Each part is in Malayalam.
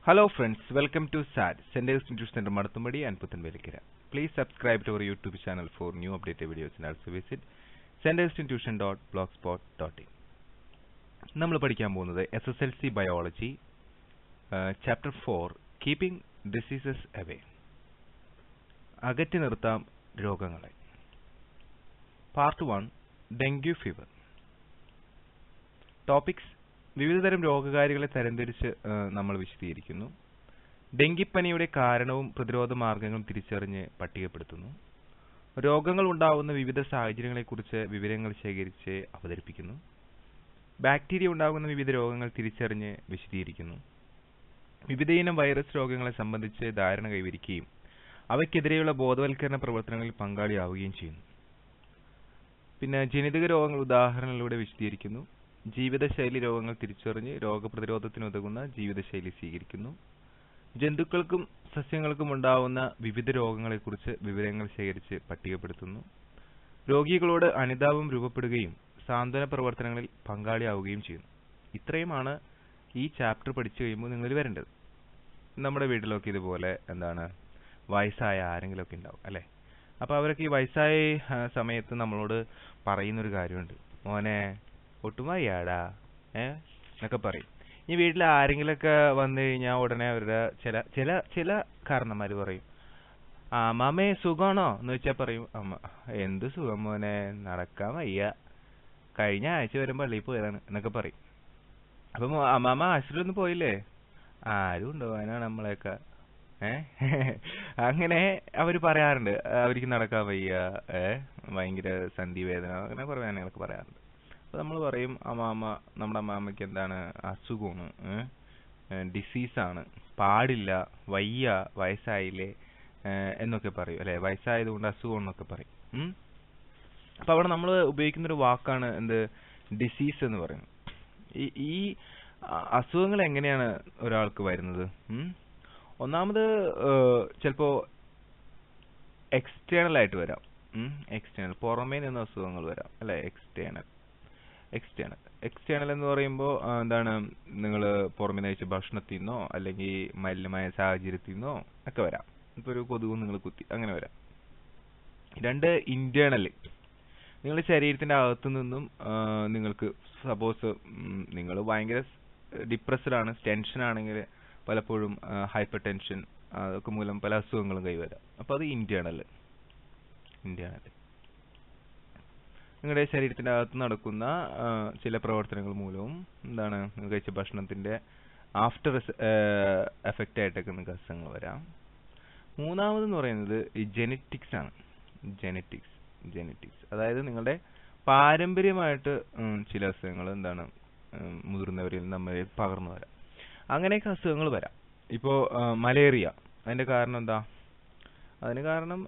Hello friends, welcome to SAD, St. Institute Center Madathumbadi and Puthanvellikara. Please subscribe to our YouTube channel for new updated videos and also visit centerinstitution.blogspot.in. നമ്മൾ പഠിക്കാൻ പോകുന്നത് SSLC Biology, Chapter 4, Keeping Diseases Away. അകറ്റി നിർത്താം രോഗങ്ങളെ. Part 1, Dengue Fever. Topics: വിവിധതരം രോഗകാരികളെ തരംതിരിച്ച് നമ്മൾ വിശദീകരിക്കുന്നു. ഡെങ്കിപ്പനിയുടെ കാരണവും പ്രതിരോധ മാർഗങ്ങളും തിരിച്ചറിഞ്ഞ് പട്ടികപ്പെടുത്തുന്നു. രോഗങ്ങൾ ഉണ്ടാകുന്ന വിവിധ സാഹചര്യങ്ങളെക്കുറിച്ച് വിവരങ്ങൾ ശേഖരിച്ച് അവതരിപ്പിക്കുന്നു. ബാക്ടീരിയ ഉണ്ടാകുന്ന വിവിധ രോഗങ്ങൾ തിരിച്ചറിഞ്ഞ് വിശദീകരിക്കുന്നു. വിവിധയിനം വൈറസ് രോഗങ്ങളെ സംബന്ധിച്ച് ധാരണ കൈവരിക്കുകയും അവയ്ക്കെതിരെയുള്ള ബോധവൽക്കരണ പ്രവർത്തനങ്ങളിൽ പങ്കാളിയാവുകയും ചെയ്യുന്നു. പിന്നെ ജനിതക രോഗങ്ങൾ ഉദാഹരണങ്ങളിലൂടെ വിശദീകരിക്കുന്നു. ജീവിതശൈലി രോഗങ്ങൾ തിരിച്ചറിഞ്ഞ് രോഗപ്രതിരോധത്തിനുതകുന്ന ജീവിതശൈലി സ്വീകരിക്കുന്നു. ജന്തുക്കൾക്കും സസ്യങ്ങൾക്കും ഉണ്ടാവുന്ന വിവിധ രോഗങ്ങളെക്കുറിച്ച് വിവരങ്ങൾ ശേഖരിച്ച് പട്ടികപ്പെടുത്തുന്നു. രോഗികളോട് അനുതാപം രൂപപ്പെടുകയും സാന്ത്വന പ്രവർത്തനങ്ങളിൽ പങ്കാളിയാവുകയും ചെയ്യുന്നു. ഇത്രയുമാണ് ഈ ചാപ്റ്റർ പഠിച്ചു കഴിയുമ്പോൾ നിങ്ങൾ വരേണ്ടത്. നമ്മുടെ വീട്ടിലൊക്കെ ഇതുപോലെ വയസ്സായ ആരെങ്കിലുമൊക്കെ ഉണ്ടാവും അല്ലേ? അപ്പോൾ അവരൊക്കെ ഈ വയസ്സായ സമയത്ത് നമ്മളോട് പറയുന്നൊരു കാര്യമുണ്ട്, മോനെ ഒട്ടും വയ്യാടാ എന്നൊക്കെ പറയും. ഈ വീട്ടിൽ ആരെങ്കിലൊക്കെ വന്നു കഴിഞ്ഞാൽ ഉടനെ അവരുടെ ചില കാരണന്മാർ പറയും, അമ്മാമ്മേ സുഖമാണോ എന്ന് വെച്ചാൽ പറയും, അമ്മ എന്ത് സുഖം മോനെ, നടക്കാൻ വയ്യ, കഴിഞ്ഞ ആഴ്ച വരും പള്ളിയിൽ പോയതാണ് എന്നൊക്കെ പറയും. അപ്പം അമ്മാമ്മ ആശുപത്രിയിലൊന്നും പോയില്ലേ? ആരും ഉണ്ടാവാനാണ് നമ്മളെയൊക്കെ അങ്ങനെ അവർ പറയാറുണ്ട്. അവർക്ക് നടക്കാൻ വയ്യ, ഭയങ്കര സന്ധിവേദന, അങ്ങനെ കുറേ വേദനകളൊക്കെ പറയാറുണ്ട്. അപ്പോൾ നമ്മൾ പറയും, നമ്മുടെ അമ്മാമ്മയ്ക്ക് എന്താണ് അസുഖമാണ്, ഡിസീസാണ്, പാടില്ല, വയ്യ, വയസ്സായില്ലേ എന്നൊക്കെ പറയും അല്ലേ? വയസ്സായതുകൊണ്ട് അസുഖം എന്നൊക്കെ പറയും. അപ്പോൾ അവിടെ നമ്മൾ ഉപയോഗിക്കുന്നൊരു വാക്കാണ് എന്ത്? ഡിസീസ് എന്ന് പറയുന്നത്. ഈ അസുഖങ്ങൾ എങ്ങനെയാണ് ഒരാൾക്ക് വരുന്നത്? ഒന്നാമത് ചിലപ്പോൾ എക്സ്റ്റേണൽ ആയിട്ട് വരാം. എക്സ്റ്റേണൽ, പുറമേ നിന്ന് അസുഖങ്ങൾ വരാം അല്ലേ? എക്സ്റ്റേണൽ എന്ന് പറയുമ്പോൾ എന്താണ്? നിങ്ങൾ പുറമേ കഴിച്ച ഭക്ഷണത്തിൽ നിന്നോ അല്ലെങ്കിൽ മലിനമായ സാഹചര്യത്തിൽ നിന്നോ ഒക്കെ വരാം. ഇപ്പോൾ ഒരു കൊതുകും നിങ്ങൾ കുത്തി, അങ്ങനെ വരാം. രണ്ട്, ഇന്റേണൽ, നിങ്ങളുടെ ശരീരത്തിന്റെ അകത്തു നിന്നും നിങ്ങൾക്ക് സപ്പോസ് നിങ്ങൾ ഭയങ്കര ഡിപ്രസ്ഡ് ആണ്, ടെൻഷൻ ആണെങ്കിൽ പലപ്പോഴും ഹൈപ്പർ ടെൻഷൻ അതൊക്കെ മൂലം പല അസുഖങ്ങളും കൈവരാം. അപ്പോൾ അത് ഇന്റേണൽ. നിങ്ങളുടെ ശരീരത്തിന്റെ അകത്ത് നടക്കുന്ന ചില പ്രവർത്തനങ്ങൾ മൂലവും എന്താണ്, നിങ്ങൾ കഴിച്ച ഭക്ഷണത്തിന്റെ ആഫ്റ്റർ എഫക്റ്റ് ആയിട്ടൊക്കെ നിങ്ങൾക്ക് അസുഖങ്ങൾ വരാം. മൂന്നാമതെന്ന് പറയുന്നത് ഈ ജെനറ്റിക്സ് ആണ്. ജെനറ്റിക്സ് അതായത് നിങ്ങളുടെ പാരമ്പര്യമായിട്ട് ചില അസുഖങ്ങൾ എന്താണ് മുതിർന്നവരിൽ നമ്മളിൽ പകർന്നു വരാം. അങ്ങനെയൊക്കെ അസുഖങ്ങൾ വരാം. ഇപ്പോൾ മലേറിയ, അതിന്റെ കാരണം എന്താ? അതിന് കാരണം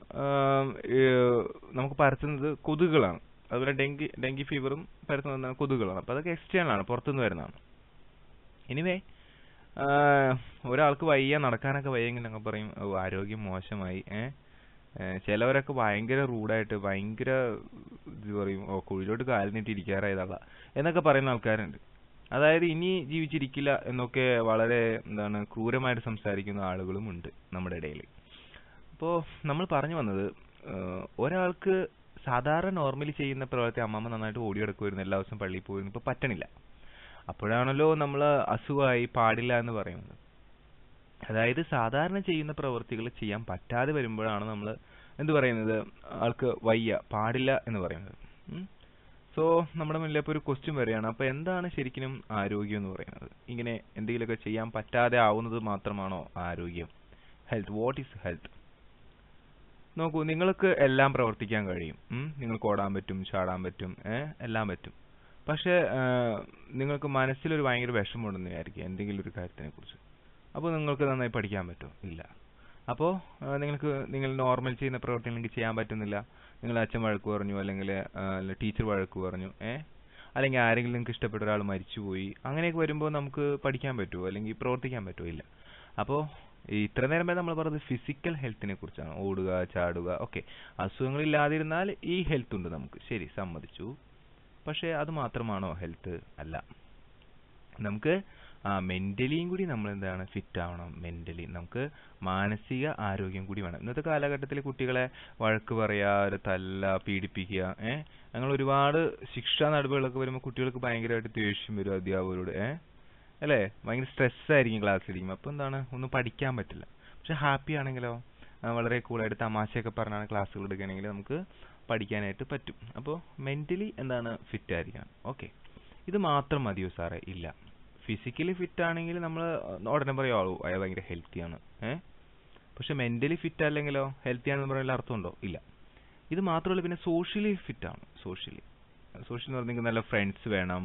നമുക്ക് പരത്തുന്നത് കൊതുകുകളാണ്. അതുപോലെ ഡെങ്കി ഫീവറും പരത്തുന്നത് കൊതുകുകളാണ്. അപ്പോൾ അതൊക്കെ എക്സ്റ്റേണൽ ആണ്, പുറത്തുനിന്ന് വരുന്നതാണ്. എനിവേ, ഒരാൾക്ക് വയ്യ, നടക്കാനൊക്കെ വയ്യെങ്കിൽ ഞങ്ങൾ പറയും ആരോഗ്യം മോശമായി. ചിലവരൊക്കെ ഭയങ്കര റൂഡായിട്ട് ഭയങ്കര ഇത് പറയും, കുഴിയിലോട്ട് കാലിൽ നീട്ടി ഇരിക്കാറായതല്ല എന്നൊക്കെ പറയുന്ന ആൾക്കാരുണ്ട്. അതായത് ഇനി ജീവിച്ചിരിക്കില്ല എന്നൊക്കെ വളരെ ക്രൂരമായിട്ട് സംസാരിക്കുന്ന ആളുകളും ഉണ്ട് നമ്മുടെ ഇടയിൽ. അപ്പോൾ നമ്മൾ പറഞ്ഞു വന്നത്, ഒരാൾക്ക് സാധാരണ നോർമലി ചെയ്യുന്ന പ്രവൃത്തി അമ്മമ്മ നന്നായിട്ട് ഓടിയെടുക്കുമായിരുന്നു, എല്ലാ ദിവസവും പള്ളിയിൽ പോയിരുന്നു, ഇപ്പോൾ പറ്റണില്ല. അപ്പോഴാണല്ലോ നമ്മൾ അസുഖമായി പാടില്ല എന്ന് പറയുന്നത്. അതായത് സാധാരണ ചെയ്യുന്ന പ്രവൃത്തികൾ ചെയ്യാൻ പറ്റാതെ വരുമ്പോഴാണ് നമ്മൾ എന്ത് പറയുന്നത്, ആൾക്ക് വയ്യ, പാടില്ല എന്ന് പറയുന്നത്. സോ നമ്മുടെ മുന്നിൽ ഇപ്പോൾ ഒരു ക്വസ്റ്റ്യൻ വരികയാണ്, അപ്പോൾ എന്താണ് ശരിക്കും ആരോഗ്യം എന്ന് പറയുന്നത്? ഇങ്ങനെ എന്തെങ്കിലുമൊക്കെ ചെയ്യാൻ പറ്റാതെ ആവുന്നത് മാത്രമാണോ ആരോഗ്യം? Health, what is health? നോക്കൂ, നിങ്ങൾക്ക് എല്ലാം പ്രവർത്തിക്കാൻ കഴിയും. നിങ്ങൾക്ക് ഓടാൻ പറ്റും, ചാടാൻ പറ്റും, എല്ലാം പറ്റും. പക്ഷേ നിങ്ങൾക്ക് മനസ്സിലൊരു ഭയങ്കര വിഷമമുണ്ടെന്ന് വിചാരിക്കുക എന്തെങ്കിലും ഒരു കാര്യത്തിനെ കുറിച്ച്. അപ്പോൾ നിങ്ങൾക്ക് നന്നായി പഠിക്കാൻ പറ്റുമോ? ഇല്ല. അപ്പോൾ നിങ്ങൾ നോർമൽ ചെയ്യുന്ന പ്രവർത്തി നിങ്ങൾക്ക് ചെയ്യാൻ പറ്റുന്നില്ല. നിങ്ങളുടെ അച്ഛൻ വഴക്ക് പറഞ്ഞു, അല്ലെങ്കിൽ ടീച്ചർ വഴക്ക് പറഞ്ഞു, അല്ലെങ്കിൽ ആരെങ്കിലും നിങ്ങൾക്ക് ഇഷ്ടപ്പെട്ട ഒരാൾ മരിച്ചുപോയി, അങ്ങനെയൊക്കെ വരുമ്പോൾ നമുക്ക് പഠിക്കാൻ പറ്റുമോ അല്ലെങ്കിൽ പ്രവർത്തിക്കാൻ പറ്റുമോ? ഇല്ല. അപ്പോൾ ഇത്ര നേരം വരെ നമ്മൾ പറഞ്ഞത് ഫിസിക്കൽ ഹെൽത്തിനെ കുറിച്ചാണ്, ഓടുക, ചാടുക, ഓക്കെ. അസുഖങ്ങളില്ലാതിരുന്നാൽ ഈ ഹെൽത്ത് ഉണ്ട് നമുക്ക്, ശരി, സമ്മതിച്ചു. പക്ഷേ അത് മാത്രമാണോ ഹെൽത്ത്? അല്ല. നമുക്ക് മെന്റലിയും കൂടി നമ്മൾ എന്താണ് ഫിറ്റ് ആവണം. മെന്റലി നമുക്ക് മാനസിക ആരോഗ്യം കൂടി വേണം. ഇന്നത്തെ കാലഘട്ടത്തിൽ കുട്ടികളെ വഴക്ക് പറയാ, പീഡിപ്പിക്കുക, അങ്ങനെ ഒരുപാട് ശിക്ഷാ നടപടികളൊക്കെ വരുമ്പോൾ കുട്ടികൾക്ക് ഭയങ്കരമായിട്ട് ദേഷ്യം വരും അധ്യാപകരോട്. അല്ലേ? ഭയങ്കര സ്ട്രെസ് ആയിരിക്കും ക്ലാസ്സിലിരിക്കുമ്പോൾ. അപ്പോൾ എന്താണ്, ഒന്നും പഠിക്കാൻ പറ്റില്ല. പക്ഷെ ഹാപ്പി ആണെങ്കിലോ, വളരെ കൂളായിട്ട് തമാശയൊക്കെ പറഞ്ഞാണ് ക്ലാസ്സുകൾ എടുക്കുകയാണെങ്കിൽ നമുക്ക് പഠിക്കാനായിട്ട് പറ്റും. അപ്പോൾ മെന്റലി എന്താണ് ഫിറ്റ് ആയിരിക്കണം. ഓക്കെ, ഇത് മാത്രം മതിയോ സാറേ? ഇല്ല. ഫിസിക്കലി ഫിറ്റ് ആണെങ്കിൽ നമ്മൾ ഉടനെ പറയുമോ അയാൾ ഭയങ്കര ഹെൽത്തിയാണ്. പക്ഷെ മെന്റലി ഫിറ്റ് അല്ലെങ്കിലോ, ഹെൽത്തി ആണെന്ന് പറയുന്ന അർത്ഥമുണ്ടോ? ഇല്ല. ഇത് മാത്രമല്ല, പിന്നെ സോഷ്യലി ഫിറ്റ് ആണ്. സോഷ്യൽ എന്ന് പറഞ്ഞാൽ നിങ്ങൾക്ക് നല്ല ഫ്രണ്ട്സ് വേണം.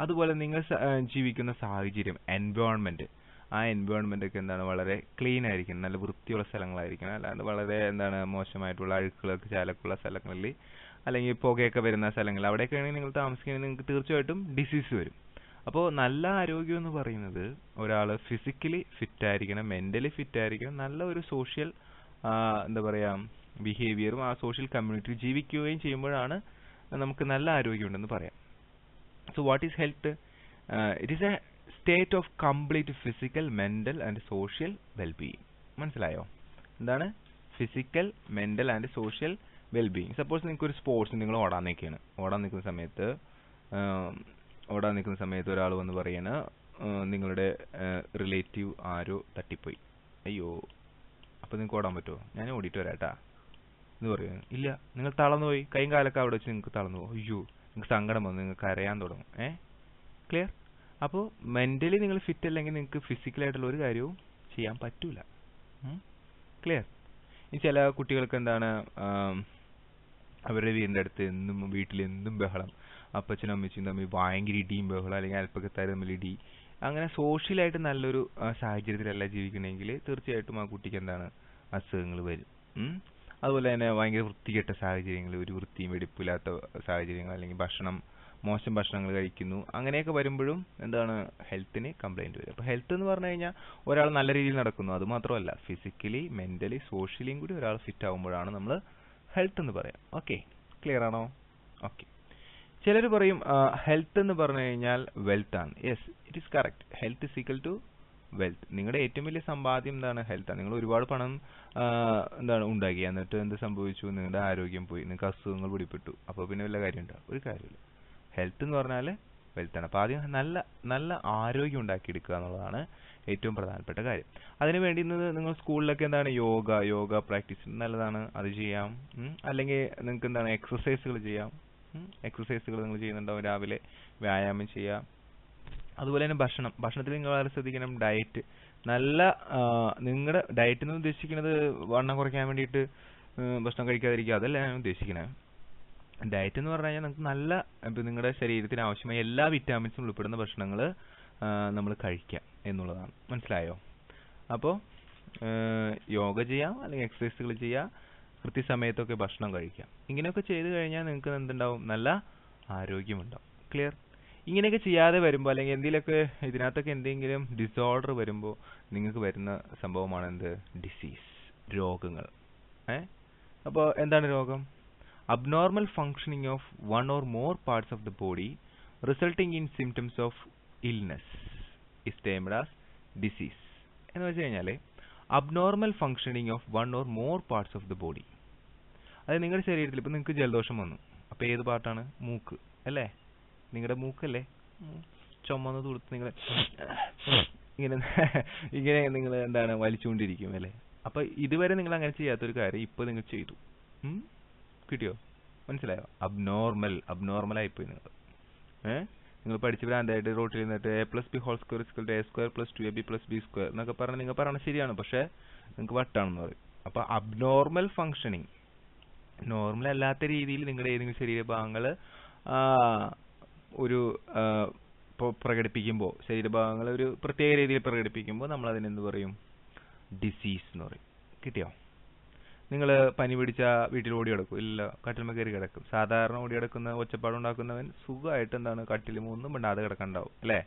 അതുപോലെ നിങ്ങൾ ജീവിക്കുന്ന സാഹചര്യം, എൻവയോൺമെന്റ്, ആ എൻവയോൺമെന്റ് ഒക്കെ എന്താണ് വളരെ ക്ലീൻ ആയിരിക്കണം, നല്ല വൃത്തിയുള്ള സ്ഥലങ്ങളായിരിക്കണം. അല്ലാണ്ട് വളരെ എന്താണ് മോശമായിട്ടുള്ള അഴുക്കുകളൊക്കെ ചാലക്കുള്ള സ്ഥലങ്ങളിൽ അല്ലെങ്കിൽ പുകയൊക്കെ വരുന്ന സ്ഥലങ്ങളിൽ അവിടെയൊക്കെ ആണെങ്കിൽ നിങ്ങൾ താമസിക്കുകയാണെങ്കിൽ നിങ്ങൾക്ക് തീർച്ചയായിട്ടും ഡിസീസ് വരും. അപ്പോൾ നല്ല ആരോഗ്യം എന്ന് പറയുന്നത് ഒരാൾ ഫിസിക്കലി ഫിറ്റ് ആയിരിക്കണം, മെന്റലി ഫിറ്റ് ആയിരിക്കണം, നല്ല ഒരു സോഷ്യൽ എന്താ പറയാ ബിഹേവിയറും ആ സോഷ്യൽ കമ്മ്യൂണിറ്റിയിൽ ജീവിക്കുകയും ചെയ്യുമ്പോഴാണ് നമുക്ക് നല്ല ആരോഗ്യം ഉണ്ടെന്ന് പറയാം. So what is health? It is A state of complete physical, mental and social wellbeing. മനസ്സിലായോ? എന്താണ് physical, mental and social wellbeing? Suppose നിങ്ങൾക്ക് ഒരു സ്പോർട്സ് നിങ്ങൾ ഓടാൻ നിൽക്കുന്ന സമയത്ത് ഒരാൾ വന്ന് പറയാണ്, നിങ്ങളുടെ റിലേറ്റീവ് ആരോ തട്ടിപ്പോയി, അയ്യോ, അപ്പോൾ നിങ്ങൾക്ക് ഓടാൻ പറ്റുമോ? ഞാൻ ഓടിയിട്ട് വരാട്ടാ എന്ന് പറയുന്നു. ഇല്ല, നിങ്ങൾ തളർന്നു പോയി, കൈയും കാലൊക്കെ അവിടെ വെച്ച് നിങ്ങൾക്ക് തളർന്നു പോകും. അയ്യോ, നിങ്ങൾക്ക് സങ്കടം വന്നു, നിങ്ങൾക്ക് കരയാൻ തുടങ്ങും. ക്ലിയർ? അപ്പോൾ മെന്റലി നിങ്ങൾ ഫിറ്റ് അല്ലെങ്കിൽ നിങ്ങൾക്ക് ഫിസിക്കലായിട്ടുള്ള ഒരു കാര്യവും ചെയ്യാൻ പറ്റൂല. ക്ലിയർ? ഇനി ചില കുട്ടികൾക്ക് എന്താണ്, അവരുടെ വീടിൻ്റെ അടുത്ത് വീട്ടിൽ എന്തും ബഹളം, അപ്പച്ചനും അമ്മച്ചും തമ്മിൽ ഭയങ്കര ഇടിയും ബഹളം, അല്ലെങ്കിൽ അല്പക്കത്താർ തമ്മിൽ ഇടി, അങ്ങനെ സോഷ്യലായിട്ട് നല്ലൊരു സാഹചര്യത്തിലല്ല ജീവിക്കണമെങ്കിൽ തീർച്ചയായിട്ടും ആ കുട്ടിക്ക് എന്താണ് അസുഖങ്ങൾ വരും. അതുപോലെ തന്നെ ഭയങ്കര വൃത്തികെട്ട സാഹചര്യങ്ങൾ, ഒരു വൃത്തിയും വെടിപ്പില്ലാത്ത സാഹചര്യങ്ങൾ, അല്ലെങ്കിൽ മോശം ഭക്ഷണങ്ങൾ കഴിക്കുന്നു, അങ്ങനെയൊക്കെ വരുമ്പോഴും എന്താണ് ഹെൽത്തിന് കംപ്ലൈന്റ് വരും. അപ്പോൾ ഹെൽത്ത് എന്ന് പറഞ്ഞു കഴിഞ്ഞാൽ ഒരാൾ നല്ല രീതിയിൽ നടക്കുന്നു, അത് മാത്രമല്ല ഫിസിക്കലി, മെന്റലി, സോഷ്യലിയും കൂടി ഒരാൾ ഫിറ്റ് ആകുമ്പോഴാണ് നമ്മൾ ഹെൽത്ത് എന്ന് പറയാം. ഓക്കെ, ക്ലിയർ ആണോ? ഓക്കെ. ചിലർ പറയും ഹെൽത്ത് എന്ന് പറഞ്ഞു കഴിഞ്ഞാൽ വെൽത്ത് ആണ്. Yes, it is correct. Health is equal to wealth. നിങ്ങളുടെ ഏറ്റവും വലിയ സമ്പാദ്യം എന്താണ്? ഹെൽത്താണ്. നിങ്ങൾ ഒരുപാട് പണം ഉണ്ടാക്കി, എന്നിട്ട് എന്ത് സംഭവിച്ചു? നിങ്ങളുടെ ആരോഗ്യം പോയി, നിങ്ങൾക്ക് അസുഖങ്ങൾ പിടിപെട്ടു. അപ്പോൾ പിന്നെ വല്ല കാര്യമുണ്ടോ? ഒരു കാര്യമില്ല. ഹെൽത്ത് എന്ന് പറഞ്ഞാൽ വെൽത്താണ്. അപ്പോൾ ആദ്യം നല്ല ആരോഗ്യം ഉണ്ടാക്കിയെടുക്കുക എന്നുള്ളതാണ് ഏറ്റവും പ്രധാനപ്പെട്ട കാര്യം. അതിനുവേണ്ടി നിങ്ങൾ സ്കൂളിലൊക്കെ എന്താണ് യോഗ പ്രാക്ടീസ് ഭക്ഷണം അത് ചെയ്യാം. അല്ലെങ്കിൽ നിങ്ങൾക്ക് എന്താണ് എക്സസൈസുകൾ ചെയ്യാം. എക്സസൈസുകൾ നിങ്ങൾ ചെയ്യുന്നുണ്ടാവും, രാവിലെ വ്യായാമം ചെയ്യാം. അതുപോലെ തന്നെ ഭക്ഷണത്തിൽ നിങ്ങൾ വളരെ ശ്രദ്ധിക്കണം. ഡയറ്റ് നല്ല നിങ്ങളുടെ ഡയറ്റ് എന്ന് ഉദ്ദേശിക്കുന്നത് വണ്ണം കുറയ്ക്കാൻ വേണ്ടിയിട്ട് ഭക്ഷണം കഴിക്കാതിരിക്കുക, അതല്ല ഞാൻ ഉദ്ദേശിക്കുന്നത്. ഡയറ്റ് എന്ന് പറഞ്ഞു കഴിഞ്ഞാൽ നമുക്ക് നല്ല നിങ്ങളുടെ ശരീരത്തിന് ആവശ്യമായ എല്ലാ വിറ്റാമിൻസും ഉൾപ്പെടുന്ന ഭക്ഷണങ്ങൾ നമ്മൾ കഴിക്കാം എന്നുള്ളതാണ്. മനസ്സിലായോ? അപ്പോൾ യോഗ ചെയ്യാം, അല്ലെങ്കിൽ എക്സസൈസുകൾ ചെയ്യാം, കൃത്യസമയത്തൊക്കെ ഭക്ഷണം കഴിക്കാം. ഇങ്ങനെയൊക്കെ ചെയ്തു കഴിഞ്ഞാൽ നിങ്ങൾക്ക് എന്തുണ്ടാവും? നല്ല ആരോഗ്യമുണ്ടാവും. ക്ലിയർ? ഇങ്ങനെയൊക്കെ ചെയ്യാതെ വരുമ്പോൾ, അല്ലെങ്കിൽ എന്തെങ്കിലുമൊക്കെ ഇതിനകത്തൊക്കെ എന്തെങ്കിലും ഡിസോർഡർ വരുമ്പോൾ നിങ്ങൾക്ക് വരുന്ന സംഭവമാണ് എന്ത്? ഡിസീസ്, രോഗങ്ങൾ. അപ്പോൾ എന്താണ് രോഗം? Abnormal functioning of one or more parts of the body resulting in symptoms of illness is termed as disease. എന്ന് വെച്ച് കഴിഞ്ഞാൽ abnormal functioning of one or more parts of the body. അതായത് നിങ്ങളുടെ ശരീരത്തിൽ ഇപ്പോൾ നിങ്ങൾക്ക് ജലദോഷം വന്നു, അപ്പോൾ ഏത് പാർട്ടാണ്? മൂക്ക് അല്ലേ? നിങ്ങളുടെ മൂക്കല്ലേ ചുമന്ന് തുടുത്ത് നിങ്ങൾ ഇങ്ങനെ നിങ്ങൾ എന്താണ് വലിച്ചുകൊണ്ടിരിക്കും അല്ലേ? അപ്പോൾ ഇതുവരെ നിങ്ങൾ അങ്ങനെ ചെയ്യാത്തൊരു കാര്യം ഇപ്പോൾ നിങ്ങൾ ചെയ്തു. കിട്ടിയോ? മനസ്സിലായോ? അബ്നോർമലായിപ്പോയി നിങ്ങൾ പഠിച്ച് ഭ്രാന്തായിട്ട് റോട്ടിൽ നിന്നിട്ട് a+b² എന്നൊക്കെ പറഞ്ഞാൽ നിങ്ങൾ പറയണത് ശരിയാണ്, പക്ഷെ നിങ്ങൾക്ക് വട്ടാണെന്ന് പറയും. അപ്പോൾ അബ്നോർമൽ ഫങ്ഷനിങ്, നോർമൽ അല്ലാത്ത രീതിയിൽ നിങ്ങളുടെ ഏതെങ്കിലും ശരീരഭാഗങ്ങൾ ഒരു പ്രകടിപ്പിക്കുമ്പോൾ, ശരീരഭാഗങ്ങൾ ഒരു പ്രത്യേക രീതിയിൽ പ്രകടിപ്പിക്കുമ്പോൾ നമ്മൾ അതിനെന്ത് പറയും? ഡിസീസ് എന്ന് പറയും. കിട്ടിയോ? നിങ്ങൾ പനി പിടിച്ച വീട്ടിൽ ഓടി കിടക്കും? ഇല്ല, കട്ടിൽമ കയറി കിടക്കും. സാധാരണ ഓടി കിടക്കുന്ന ഒച്ചപ്പാടുണ്ടാക്കുന്നവൻ സുഖമായിട്ട് എന്താണ് കട്ടിലും ഒന്നും മിണ്ടാതെ കിടക്കണ്ടാവും അല്ലേ?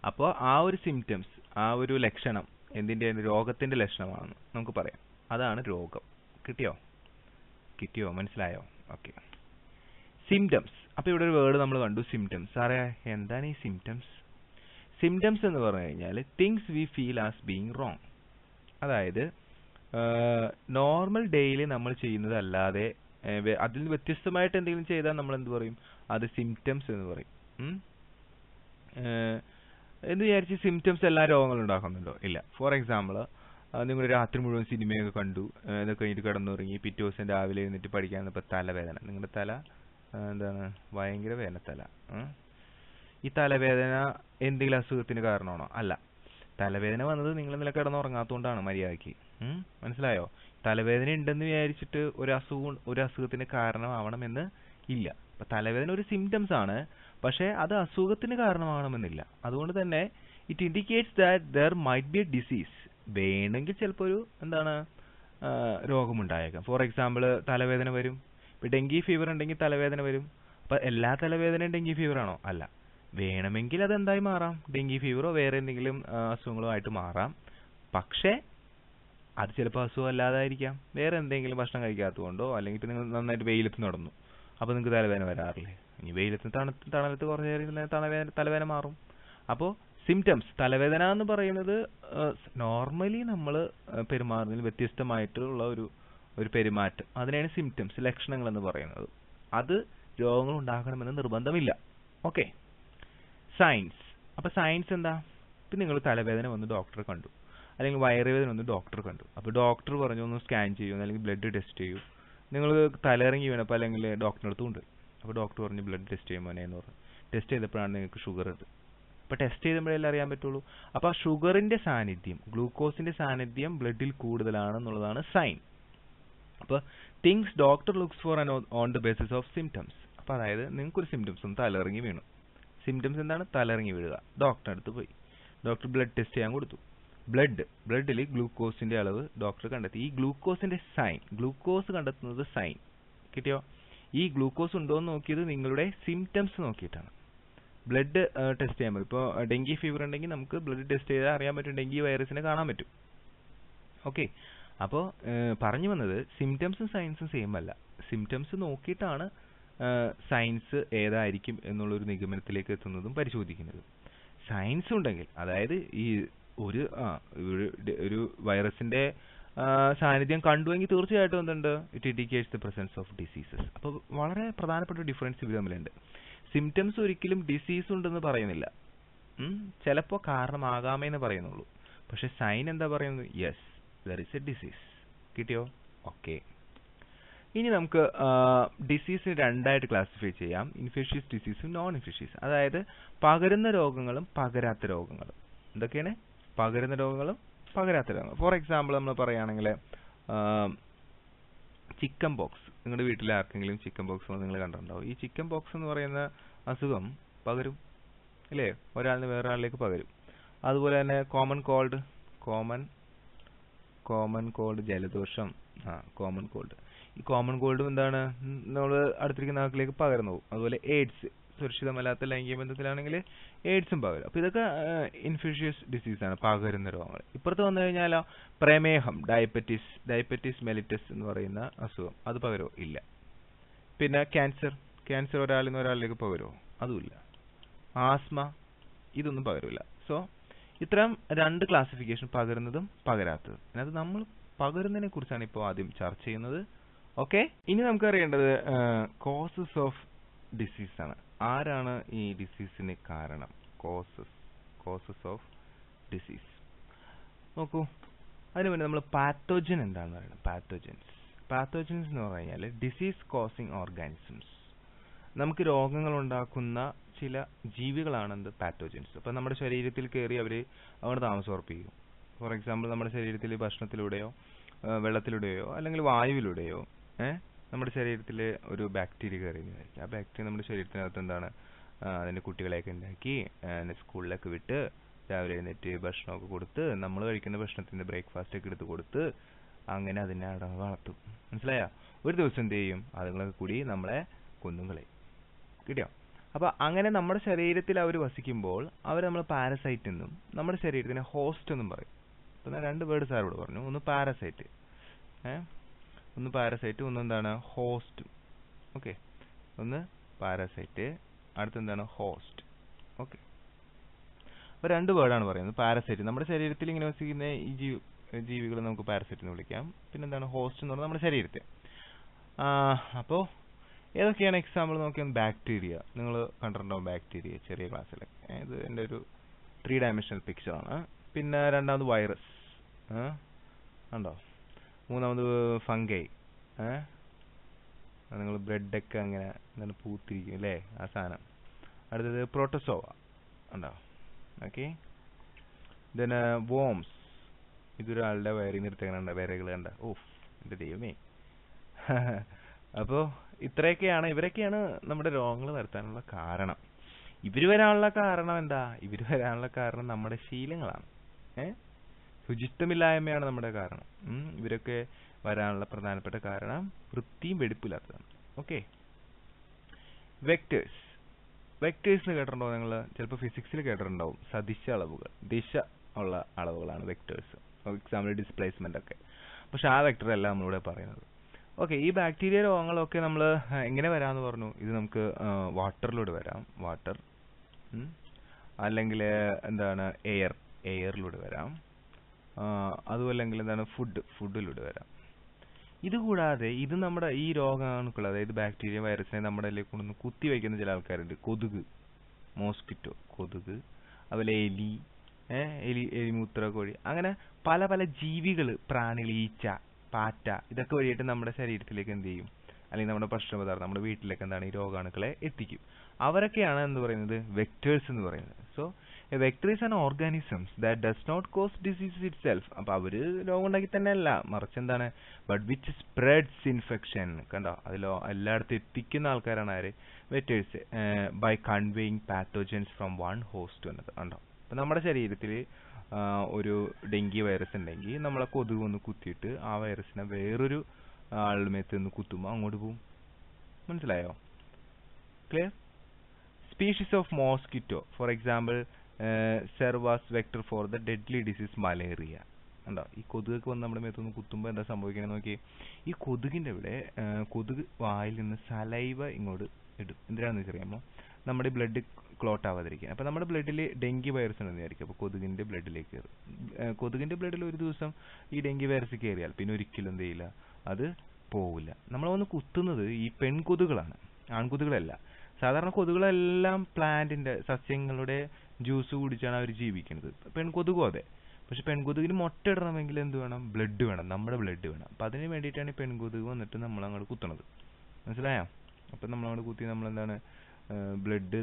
അപ്പോൾ ആ ഒരു സിംറ്റംസ്, ആ ഒരു ലക്ഷണം എന്തിൻ്റെ? രോഗത്തിന്റെ ലക്ഷണമാണെന്ന് നമുക്ക് പറയാം. അതാണ് രോഗം. കിട്ടിയോ? മനസ്സിലായോ? ഓക്കെ. സിംറ്റംസ്. അപ്പോൾ ഇവിടെ ഒരു വേർഡ് നമ്മൾ കണ്ടു, സിംറ്റംസ്. സാറേ എന്താണ് ഈ സിംറ്റംസ്? സിംറ്റംസ് എന്ന് പറഞ്ഞു കഴിഞ്ഞാൽ things we feel as being wrong. അതായത് നോർമൽ ഡെയിലി നമ്മൾ ചെയ്യുന്നതല്ലാതെ അതിൽ നിന്ന് വ്യത്യസ്തമായിട്ട് എന്തെങ്കിലും ചെയ്താൽ നമ്മൾ എന്ത് പറയും? അത് സിംറ്റംസ് എന്ന് പറയും. എന്ന് വിചാരിച്ച് സിംറ്റംസ് എല്ലാ രോഗങ്ങളും ഉണ്ടാക്കുന്നുണ്ടോ? ഇല്ല. ഫോർ എക്സാമ്പിൾ, നിങ്ങൾ രാത്രി മുഴുവൻ സിനിമയൊക്കെ കണ്ടു, ഇതൊക്കെ കഴിഞ്ഞിട്ട് കിടന്നുറങ്ങി, പിറ്റേ ദിവസം രാവിലെ എഴുന്നിട്ട് പഠിക്കാൻ ഇപ്പോൾ തലവേദന. നിങ്ങളുടെ തല എന്താണ്? ഭയങ്കര വേദനത്തല. ഈ തലവേദന എന്തെങ്കിലും അസുഖത്തിന് കാരണമാണോ? അല്ല. തലവേദന വന്നത് നിങ്ങൾ ഇന്നലെ കിടന്നുറങ്ങാത്തതുകൊണ്ടാണ് മര്യാദയ്ക്ക്. മനസ്സിലായോ? തലവേദന ഉണ്ടെന്ന് വിചാരിച്ചിട്ട് ഒരു അസുഖത്തിന് കാരണമാവണമെന്ന് ഇല്ല. അപ്പൊ തലവേദന ഒരു സിംറ്റംസ് ആണ്, പക്ഷേ അത് അസുഖത്തിന് കാരണമാകണമെന്നില്ല. അതുകൊണ്ട് തന്നെ it indicates that there might be A disease. വേണമെങ്കിൽ ചിലപ്പോൾ ഒരു രോഗമുണ്ടായേക്കാം. ഫോർ എക്സാമ്പിൾ, തലവേദന വരും. ഇപ്പൊ ഡെങ്കി ഫീവർ ഉണ്ടെങ്കിൽ തലവേദന വരും. അപ്പൊ എല്ലാ തലവേദനയും ഡെങ്കി ഫീവർ ആണോ? അല്ല. വേണമെങ്കിൽ അതെന്തായി മാറാം? ഡെങ്കി ഫീവറോ വേറെ എന്തെങ്കിലും അസുഖങ്ങളോ ആയിട്ട് മാറാം. പക്ഷേ അത് ചിലപ്പോൾ അസുഖം അല്ലാതായിരിക്കാം. വേറെ എന്തെങ്കിലും ഭക്ഷണം കഴിക്കാത്തതുകൊണ്ടോ, അല്ലെങ്കിൽ നിങ്ങൾ നന്നായിട്ട് വെയിലത്ത് നടന്നു, അപ്പോൾ നിങ്ങൾക്ക് തലവേദന വരാറില്ലേ? ഇനി വെയിലത്ത് തണലത്ത് കുറച്ച് നേരം തലവേദന മാറും. അപ്പോൾ സിംറ്റംസ്, തലവേദന എന്ന് പറയുന്നത് നോർമലി നമ്മൾ പെരുമാറുന്നതിൽ വ്യത്യസ്തമായിട്ടുള്ള ഒരു പെരുമാറ്റം, അതിനെയാണ് സിംറ്റംസ്, ലക്ഷണങ്ങൾ എന്ന് പറയുന്നത്. അത് രോഗങ്ങൾ ഉണ്ടാക്കണമെന്ന് നിർബന്ധമില്ല. ഓക്കെ. സയൻസ്. അപ്പോൾ സയൻസ് എന്താ? ഇപ്പം നിങ്ങൾ തലവേദന വന്ന് ഡോക്ടറെ കണ്ടു, അല്ലെങ്കിൽ വയറുവേദന വന്ന് ഡോക്ടറെ കണ്ടു. അപ്പോൾ ഡോക്ടർ പറഞ്ഞു ഒന്ന് സ്കാൻ ചെയ്യൂ, അല്ലെങ്കിൽ ബ്ലഡ് ടെസ്റ്റ് ചെയ്യൂ. നിങ്ങൾ തലയിറങ്ങി വീണപ്പോൾ അല്ലെങ്കിൽ ഡോക്ടറിൻ്റെ അടുത്ത് കൊണ്ട്, അപ്പോൾ ഡോക്ടർ പറഞ്ഞു ബ്ലഡ് ടെസ്റ്റ് ചെയ്യുമ്പോൾ എന്ന് പറഞ്ഞു. ടെസ്റ്റ് ചെയ്തപ്പോഴാണ് നിങ്ങൾക്ക് ഷുഗർ ഉണ്ട്. അപ്പോൾ ടെസ്റ്റ് ചെയ്തപ്പോഴല്ലേ അറിയാൻ പറ്റുള്ളൂ. അപ്പോൾ ഷുഗറിൻ്റെ സാന്നിധ്യം, ഗ്ലൂക്കോസിൻ്റെ സാന്നിധ്യം ബ്ലഡിൽ കൂടുതലാണെന്നുള്ളതാണ് സൈൻ. അപ്പോൾ things doctor looks four on the basis of symptoms. അപ്പോൾ അതായത് നിങ്ങൾക്കൊരു സിംറ്റംസ് ഒന്ന് തലയിറങ്ങി വീണു. സിംറ്റംസ് എന്താണ്? തലയിറങ്ങി വീഴുക. ഡോക്ടറിൻ്റെ അടുത്ത് പോയി, ഡോക്ടർ ബ്ലഡ് ടെസ്റ്റ് ചെയ്യാൻ കൊടുത്തു. ബ്ലഡിൽ ഗ്ലൂക്കോസിന്റെ അളവ് ഡോക്ടർ കണ്ടെത്തി. ഈ ഗ്ലൂക്കോസിന്റെ സൈൻ, ഗ്ലൂക്കോസ് കണ്ടെത്തുന്നത് സൈൻ കിട്ടിയോ? ഈ ഗ്ലൂക്കോസ് ഉണ്ടോ എന്ന് നോക്കിയത് നിങ്ങളുടെ സിംറ്റംസ് നോക്കിയിട്ടാണ്. ബ്ലഡ് ടെസ്റ്റ് ചെയ്യാൻ പറ്റും. ഇപ്പോൾ ഡെങ്കി ഫീവർ ഉണ്ടെങ്കിൽ നമുക്ക് ബ്ലഡ് ടെസ്റ്റ് ചെയ്താൽ അറിയാൻ പറ്റും, ഡെങ്കി വൈറസിനെ കാണാൻ പറ്റും. ഓക്കെ. അപ്പോൾ പറഞ്ഞു വന്നത് സിംറ്റംസും സയൻസും സെയിം അല്ല. സിംറ്റംസ് നോക്കിയിട്ടാണ് സയൻസ് ഏതായിരിക്കും എന്നുള്ളൊരു നിഗമനത്തിലേക്ക് എത്തുന്നതും പരിശോധിക്കുന്നതും. സയൻസ് ഉണ്ടെങ്കിൽ, അതായത് ഈ ഒരു വൈറസിന്റെ സാന്നിധ്യം കണ്ടുവെങ്കിൽ തീർച്ചയായിട്ടും എന്തുണ്ട്? It indicates the presence of diseases. അപ്പോൾ വളരെ പ്രധാനപ്പെട്ട ഡിഫറൻസ് ഇവർ തമ്മിലുണ്ട്. സിംറ്റംസ് ഒരിക്കലും ഡിസീസ് ഉണ്ടെന്ന് പറയുന്നില്ല, ചിലപ്പോൾ കാരണമാകാമെന്ന് പറയുന്നുള്ളൂ. പക്ഷെ സൈൻ എന്താ പറയുന്നത്? Yes, there is A disease. കിട്ടിയോ? ഓക്കെ. ഇനി നമുക്ക് ഡിസീസിന് രണ്ടായിട്ട് ക്ലാസിഫൈ ചെയ്യാം, ഇൻഫെഷ്യസ് ഡിസീസും നോൺ ഇൻഫെഷ്യസ്. അതായത് പകരുന്ന രോഗങ്ങളും പകരാത്ത രോഗങ്ങളും. എന്തൊക്കെയാണ് പകരുന്ന രോഗങ്ങളും പകരാത്ത രോഗങ്ങളും? ഫോർ എക്സാമ്പിൾ നമ്മൾ പറയുകയാണെങ്കിൽ ചിക്കൻ പോക്സ്. നിങ്ങളുടെ വീട്ടിൽ ആർക്കെങ്കിലും ചിക്കൻ പോക്സ് നിങ്ങൾ കണ്ടിട്ടുണ്ടാവും. ഈ ചിക്കൻ പോക്സ് എന്ന് പറയുന്ന അസുഖം പകരും, അല്ലേ? ഒരാളിന് വേറൊരാളിലേക്ക് പകരും. അതുപോലെ തന്നെ കോമൺ കോൾഡ്, ജലദോഷം, കോമൺ കോൾഡ്. ഈ കോമൺ കോൾഡും എന്താണ്? നമ്മൾ അടുത്തിരിക്കുന്ന ആൾക്കിലേക്ക് പകർന്നു പോകും. അതുപോലെ എയ്ഡ്സ്, സുരക്ഷിതമല്ലാത്ത ലൈംഗിക ബന്ധത്തിലാണെങ്കിൽ എയ്ഡ്സും പകരും. അപ്പോൾ ഇതൊക്കെ ഇൻഫെഷ്യസ് ഡിസീസാണ്, പകരുന്ന രോഗങ്ങൾ. ഇപ്പുറത്ത് വന്നു കഴിഞ്ഞാൽ പ്രമേഹം, ഡയബറ്റിസ് മെലിറ്റസ് എന്ന് പറയുന്ന അസുഖം, അത് പകരുമോ? ഇല്ല. പിന്നെ ക്യാൻസർ ഒരാളിൽ നിന്ന് ഒരാളിലേക്ക് പകരുമോ? അതുമില്ല. ആസ്മ, ഇതൊന്നും പകരില്ല. സോ ഇത്തരം രണ്ട് ക്ലാസിഫിക്കേഷൻ, പകരുന്നതും പകരാത്തതും. അതിനകത്ത് നമ്മൾ പകരുന്നതിനെ കുറിച്ചാണ് ഇപ്പോൾ ആദ്യം ചർച്ച ചെയ്യുന്നത്. ഓക്കെ. ഇനി നമുക്ക് അറിയേണ്ടത് കോസസ് ഓഫ് ഡിസീസ് ആണ്. ആരാണ് ഈ ഡിസീസിന് കാരണം? Causes of disease. നോക്കൂ, അതിനു വേണ്ടി നമ്മൾ പാത്തോജൻ എന്താണെന്ന് പറയുന്നത്. പാത്തോജൻസ് എന്ന് പറഞ്ഞു കഴിഞ്ഞാൽ ഡിസീസ് കോസിങ് ഓർഗാനിസംസ്. നമുക്ക് രോഗങ്ങൾ ഉണ്ടാക്കുന്ന ചില ജീവികളാണ് എന്ത്? പാത്തോജൻസ്. അപ്പം നമ്മുടെ ശരീരത്തിൽ കയറി അവർ അവിടെ താമസം ഉറപ്പിക്കും. ഫോർ എക്സാമ്പിൾ, നമ്മുടെ ശരീരത്തിൽ ഭക്ഷണത്തിലൂടെയോ വെള്ളത്തിലൂടെയോ അല്ലെങ്കിൽ വായുവിലൂടെയോ നമ്മുടെ ശരീരത്തിൽ ഒരു ബാക്ടീരിയ കയറിയെന്നായിരിക്കും. ആ ബാക്ടീരിയ നമ്മുടെ ശരീരത്തിനകത്ത് എന്താണ്? അതിൻ്റെ കുട്ടികളെയൊക്കെ ഉണ്ടാക്കി സ്കൂളിലൊക്കെ വിട്ട് രാവിലെ എഴുന്നേറ്റ് ഭക്ഷണമൊക്കെ കൊടുത്ത്, നമ്മൾ കഴിക്കുന്ന ഭക്ഷണത്തിൻ്റെ ബ്രേക്ക്ഫാസ്റ്റൊക്കെ എടുത്ത് കൊടുത്ത് അങ്ങനെ അതിനെ വളർത്തും. മനസ്സിലായോ? ഒരു ദിവസം എന്ത് ചെയ്യും? അതുങ്ങളൊക്കെ കൂടി നമ്മളെ കൊന്നുകളയും. കിട്ടിയോ? അപ്പോൾ അങ്ങനെ നമ്മുടെ ശരീരത്തിൽ അവർ വസിക്കുമ്പോൾ അവർ നമ്മൾ പാരസൈറ്റ് എന്നും നമ്മുടെ ശരീരത്തിനെ ഹോസ്റ്റ് എന്നും പറയും. അപ്പം ഞാൻ രണ്ട് വേർഡ് സാർ ഇവിടെ പറഞ്ഞു. ഒന്ന് പാരസൈറ്റ്, ഒന്നെന്താണ്? ഹോസ്റ്റ്. ഓക്കെ. ഒന്ന് പാരസൈറ്റ്, അടുത്തെന്താണ്? ഹോസ്റ്റ്. ഓക്കെ. അപ്പോൾ 2 വേർഡാണ് പറയുന്നത്. പാരസൈറ്റ്, നമ്മുടെ ശരീരത്തിൽ ഇങ്ങനെ വസിക്കുന്ന ഈ ജീവികൾ നമുക്ക് പാരസൈറ്റ് എന്ന് വിളിക്കാം. പിന്നെന്താണ് ഹോസ്റ്റ് എന്ന് പറഞ്ഞാൽ നമ്മുടെ ശരീരത്തെ. അപ്പോൾ ഏതൊക്കെയാണ് എക്സാമ്പിൾ നോക്കിയാൽ ബാക്ടീരിയ, നിങ്ങൾ കണ്ടിട്ടുണ്ടാവും ബാക്ടീരിയ ചെറിയ ക്ലാസ്സിലൊക്കെ. ഇത് എൻ്റെ ഒരു 3 ഡയമെൻഷണൽ പിക്ചറാണ്. പിന്നെ രണ്ടാമത് വൈറസ് ഉണ്ടോ. മൂന്നാമത് ഫംഗൈ, നിങ്ങൾ ബ്രെഡൊക്കെ അങ്ങനെ എന്താണ് പൂത്തിരിക്കും അല്ലേ, ആ സാധനം. അടുത്തത് പ്രോട്ടോസോവ ഉണ്ടോ. ഓക്കെ, ദെൻ വോംസ്, ഇതൊരാളുടെ വയറിൽ നിർത്തിയാണ് വിരകൾ കണ്ട. ഓഫ് എൻ്റെ ദൈവമേ. അപ്പോൾ ഇവരൊക്കെയാണ് നമ്മുടെ രോഗങ്ങൾ വരുത്താനുള്ള കാരണം. ഇവർ വരാനുള്ള കാരണം എന്താ? ഇവർ വരാനുള്ള കാരണം നമ്മുടെ ശീലങ്ങളാണ്. ശുചിത്വമില്ലായ്മയാണ് നമ്മുടെ കാരണം. ഇവരൊക്കെ വരാനുള്ള പ്രധാനപ്പെട്ട കാരണം വൃത്തിയും വെടിപ്പില്ലാത്തതാണ്. ഓക്കെ, വെക്ടേഴ്സ് കേട്ടിട്ടുണ്ടോ നിങ്ങൾ? ചിലപ്പോൾ ഫിസിക്സിൽ കേട്ടിട്ടുണ്ടാവും. സദിശ അളവുകൾ, ദിശ ഉള്ള അളവുകളാണ് വെക്ടേഴ്സ്. എക്സാമ്പിൾ ഡിസ്പ്ലേസ്മെന്റ് ഒക്കെ. പക്ഷെ ആ വെക്ടർ അല്ല നമ്മളിവിടെ പറയുന്നത്. ഓക്കെ, ഈ ബാക്ടീരിയ രോഗങ്ങളൊക്കെ നമ്മൾ എങ്ങനെ വരാമെന്ന് പറഞ്ഞു. ഇത് നമുക്ക് വാട്ടറിലൂടെ വരാം, വാട്ടർ. അല്ലെങ്കിൽ എന്താണ് എയറിലൂടെ വരാം. അതുമല്ലെങ്കിൽ എന്താണ് ഫുഡിലൂടെ വരാം. ഇതുകൂടാതെ ഇത് നമ്മുടെ ഈ രോഗാണുക്കൾ, അതായത് ബാക്ടീരിയ വൈറസിനെ നമ്മുടെ ഇതിലേക്ക് കൊണ്ടൊന്ന് കുത്തിവയ്ക്കുന്ന ചില ആൾക്കാരുണ്ട്. കൊതുക്, മോസ്കിറ്റോ, കൊതുക്. അതുപോലെ എലിമൂത്ര കോഴി, അങ്ങനെ പല പല ജീവികൾ, പ്രാണികൾ, ഈച്ച, പാറ്റ, ഇതൊക്കെ വഴിയായിട്ട് നമ്മുടെ ശരീരത്തിലേക്ക് എന്ത് ചെയ്യും, അല്ലെങ്കിൽ നമ്മുടെ ഭക്ഷണപദാർത്ഥം നമ്മുടെ വീട്ടിലേക്ക് എന്താണ് ഈ രോഗാണുക്കളെ എത്തിക്കും. അവരൊക്കെയാണ് എന്ന് പറയുന്നത് വെക്ടേഴ്സ് എന്ന് പറയുന്നത്. So a vector is an organisms that does not cause disease itself. അപ്പോൾ അവര് രോഗം ഉണ്ടാക്കി തന്നെ അല്ല, മറിച്ച് എന്താണ്, ബട്ട് വിച്ച് സ്പ്രെഡ്സ് ഇൻഫെക്ഷൻ. കണ്ടോ, അതിലോ എല്ലായിടത്തും എത്തിക്കുന്ന ആൾക്കാരാണ് ആര്, vectors. By conveying pathogens from one host to another. കണ്ടോ, അപ്പം നമ്മുടെ ശരീരത്തിൽ ഒരു ഡെങ്കി വൈറസ് ഉണ്ടെങ്കിൽ നമ്മളെ കൊതുക് ഒന്ന് കുത്തിയിട്ട് ആ വൈറസിനെ വേറൊരു ആളുടെ മേത്ത് നിന്ന് കുത്തുമ്പോൾ അങ്ങോട്ട് പോവും. മനസ്സിലായോ? Clear? Species of mosquito, for example, serves as vector for the deadly disease malaria. ഉണ്ടോ, ഈ കൊതുകൊക്കെ വന്ന് നമ്മുടെ മേത്തൊന്ന് കുത്തുമ്പോൾ എന്താ സംഭവിക്കണമെന്ന് നോക്കി. ഈ കൊതുകിൻ്റെ ഇവിടെ കൊതുക് വായിൽ നിന്ന് സലൈവ ഇങ്ങോട്ട് ഇടും. എന്തിനാണെന്ന് വെച്ചറിയാമോ? നമ്മുടെ ബ്ലഡ് ക്ലോട്ട് ആവാതിരിക്കാൻ. അപ്പോൾ നമ്മുടെ ബ്ലഡിൽ ഡെങ്കി വൈറസ് ഉണ്ടെന്ന് വിചാരിക്കും. അപ്പോൾ കൊതുകിൻ്റെ ബ്ലഡിലേക്ക് കയറും. കൊതുകിൻ്റെ ബ്ലഡിൽ ഒരു ദിവസം ഈ ഡെങ്കി വൈറസ് കയറിയാൽ പിന്നെ ഒരിക്കലും എന്ത് ചെയ്യില്ല, അത് പോവില്ല. നമ്മൾ വന്ന് കുത്തുന്നത് ഈ പെൺകൊതുകളാണ്, ആൺകൊതുകളല്ല. സാധാരണ കൊതുകുകളെല്ലാം പ്ലാന്റിന്റെ, സസ്യങ്ങളുടെ ജ്യൂസ് കുടിച്ചാണ് അവർ ജീവിക്കുന്നത്. പെൺകൊതുകും അതെ. പക്ഷെ പെൺകൊതുകിന് മുട്ട ഇടണമെങ്കിൽ എന്ത് വേണം? ബ്ലഡ് വേണം, നമ്മുടെ ബ്ലഡ് വേണം. അപ്പം അതിന് വേണ്ടിയിട്ടാണ് ഈ പെൺകൊതുക് വന്നിട്ട് നമ്മളങ്ങോട്ട് കുത്തണത്. മനസ്സിലായോ? അപ്പം നമ്മളങ്ങോട്ട് കുത്തി നമ്മളെന്താണ്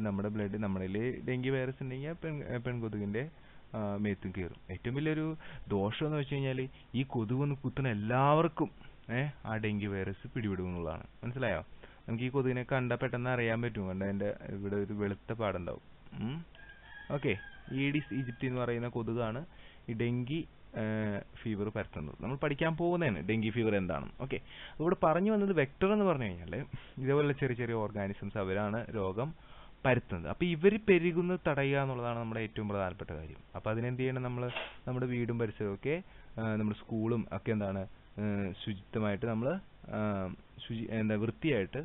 നമ്മുടെ ബ്ലഡ്, നമ്മളിൽ ഡെങ്കി വൈറസ് ഉണ്ടെങ്കിൽ പെൺകൊതുകിന്റെ മേത്തും കയറും. ഏറ്റവും വലിയൊരു ദോഷം എന്ന് വെച്ച് കഴിഞ്ഞാൽ ഈ കൊതുക് ഒന്ന് കുത്തുന്ന എല്ലാവർക്കും ആ ഡെങ്കി വൈറസ് പിടിപെടും എന്നുള്ളതാണ്. മനസ്സിലായോ? നമുക്ക് ഈ കൊതുകിനെ കണ്ടാൽ പെട്ടെന്ന് അറിയാൻ പറ്റും. കണ്ട എൻ്റെ ഇവിടെ ഒരു വെളുത്ത പാടുണ്ടാവും. ഓക്കെ, ഈഡിസ് ഈജിപ്തി എന്ന് പറയുന്ന കൊതുകാണ് ഈ ഡെങ്കി ഫീവർ പരത്തുന്നത്. നമ്മൾ പഠിക്കാൻ പോകുന്നതാണ് ഡെങ്കി ഫീവർ എന്താണെന്ന്. ഓക്കെ, ഇവിടെ പറഞ്ഞു വന്നത് വെക്ടർ എന്ന് പറഞ്ഞു കഴിഞ്ഞാൽ ഇതേപോലെ ചെറിയ ചെറിയ ഓർഗാനിസംസ്, അവരാണ് രോഗം പരത്തുന്നത്. അപ്പോൾ ഇവർ പെരുകുന്നത് തടയുക എന്നുള്ളതാണ് നമ്മുടെ ഏറ്റവും പ്രധാനപ്പെട്ട കാര്യം. അപ്പോൾ അതിനെന്ത് ചെയ്യണം? നമ്മൾ നമ്മുടെ വീടും പരിസരവും ഒക്കെ, നമ്മുടെ സ്കൂളും ഒക്കെ എന്താണ് ശുചിത്വമായിട്ട് നമ്മൾ വൃത്തിയായിട്ട്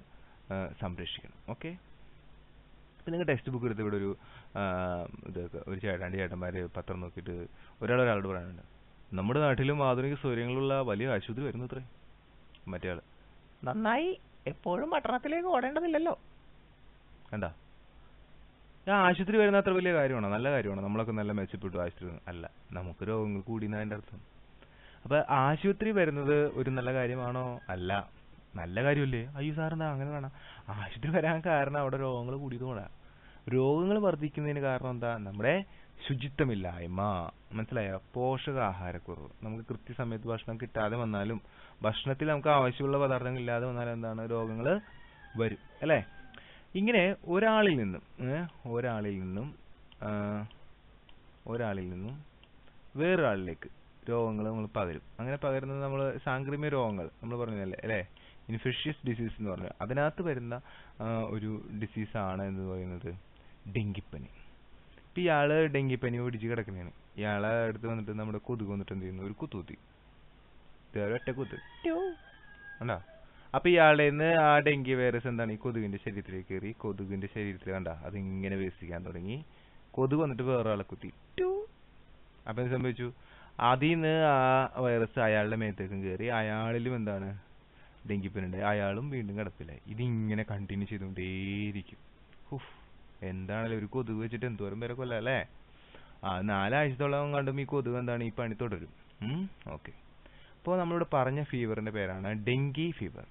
സംരക്ഷിക്കണം. ഓക്കെ, ഇപ്പം നിങ്ങൾ ടെക്സ്റ്റ് ബുക്ക് എടുത്ത് ഇവിടെ ഒരു ഇതൊക്കെ ഒരു ചേട്ടന്മാർ പത്രം നോക്കിയിട്ട് ഒരാളോട് പറയാനുണ്ട്, നമ്മുടെ നാട്ടിലും ആധുനിക സൗകര്യങ്ങളുള്ള വലിയ ആശുപത്രി വരുന്നു അത്രേ. മറ്റേ ആള്, നന്നായി, എപ്പോഴും പട്ടണത്തിലേക്ക് ഓടേണ്ടതില്ലല്ലോ. കണ്ടാ, ആ ആശുപത്രി വരുന്ന അത്ര വലിയ കാര്യമാണോ? നല്ല കാര്യമാണോ? നമ്മളൊക്കെ നല്ല മെച്ചപ്പെട്ടു ആശുപത്രി അല്ല, നമുക്ക് രോഗങ്ങൾ കൂടിയെന്നാണ് അതിൻ്റെ അർത്ഥം. അപ്പൊ ആശുപത്രി വരുന്നത് ഒരു നല്ല കാര്യമാണോ? അല്ല, നല്ല കാര്യമല്ലേ? അയ്യോ സാറെന്താ അങ്ങനെ വേണം? ആശുപത്രി വരാൻ കാരണം അവിടെ രോഗങ്ങൾ കൂടിയതുകൊണ്ടാ. രോഗങ്ങൾ വർദ്ധിക്കുന്നതിന് കാരണം എന്താ? നമ്മുടെ ശുചിത്വമില്ലായ്മ. മനസ്സിലായോ? പോഷകാഹാരക്കുറവ്. നമുക്ക് കൃത്യസമയത്ത് ഭക്ഷണം കിട്ടാതെ വന്നാലും, ഭക്ഷണത്തിൽ നമുക്ക് ആവശ്യമുള്ള പദാർത്ഥങ്ങൾ ഇല്ലാതെ വന്നാലും എന്താണ്, രോഗങ്ങൾ വരും അല്ലേ? ഇങ്ങനെ ഒരാളിൽ നിന്നും വേറൊരാളിലേക്ക് രോഗങ്ങൾ നമ്മൾ പകരും. അങ്ങനെ പകരുന്നത് നമ്മൾ സാംക്രമിക രോഗങ്ങൾ നമ്മൾ പറഞ്ഞതല്ലേ അല്ലേ, ഇൻഫെഷ്യസ് ഡിസീസ് എന്ന് പറഞ്ഞാൽ അതിനകത്ത് വരുന്ന ഒരു ഡിസീസാണ് എന്ന് പറയുന്നത് ഡെങ്കിപ്പനി. ഇപ്പം ഇയാള് ഡെങ്കിപ്പനി പിടിച്ച് കിടക്കുന്നതാണ്. ഇയാളെ അടുത്ത് വന്നിട്ട് നമ്മുടെ കൊതുക് വന്നിട്ട് എന്ത് ചെയ്യുന്നു? ഒരു കുത്തുകുത്തി, ഒറ്റ കുത്ത് കണ്ടോ. അപ്പം ഇയാളുടെ നിന്ന് ആ ഡെങ്കി വൈറസ് എന്താണ് ഈ കൊതുകിന്റെ ശരീരത്തിലേക്ക് കയറി, കൊതുകിന്റെ ശരീരത്തിൽ കണ്ട അതിങ്ങനെ വികസിക്കാൻ തുടങ്ങി. കൊതുക് വന്നിട്ട് വേറെ ആളെ കുത്തി. അപ്പം എന്ത് സംഭവിച്ചു? അതിൽ നിന്ന് ആ വൈറസ് അയാളുടെ മേത്തേക്കും കയറി, അയാളിലും എന്താണ് ഡെങ്കിപ്പനിയുണ്ടായി, അയാളും വീണ്ടും കിടപ്പിലായി. ഇതിങ്ങനെ കണ്ടിന്യൂ ചെയ്തുകൊണ്ടേയിരിക്കും. എന്താണല്ലോ ഒരു കൊതുക് വെച്ചിട്ട് എന്തോരം പേരെ കൊല്ലാം അല്ലേ? 4 ആഴ്ചത്തോളം കണ്ടും ഈ കൊതുക് എന്താണ് ഈ പണി തുടരും. ഓക്കെ. അപ്പോൾ നമ്മളിവിടെ പറഞ്ഞ ഫീവറിന്റെ പേരാണ് dengue fever.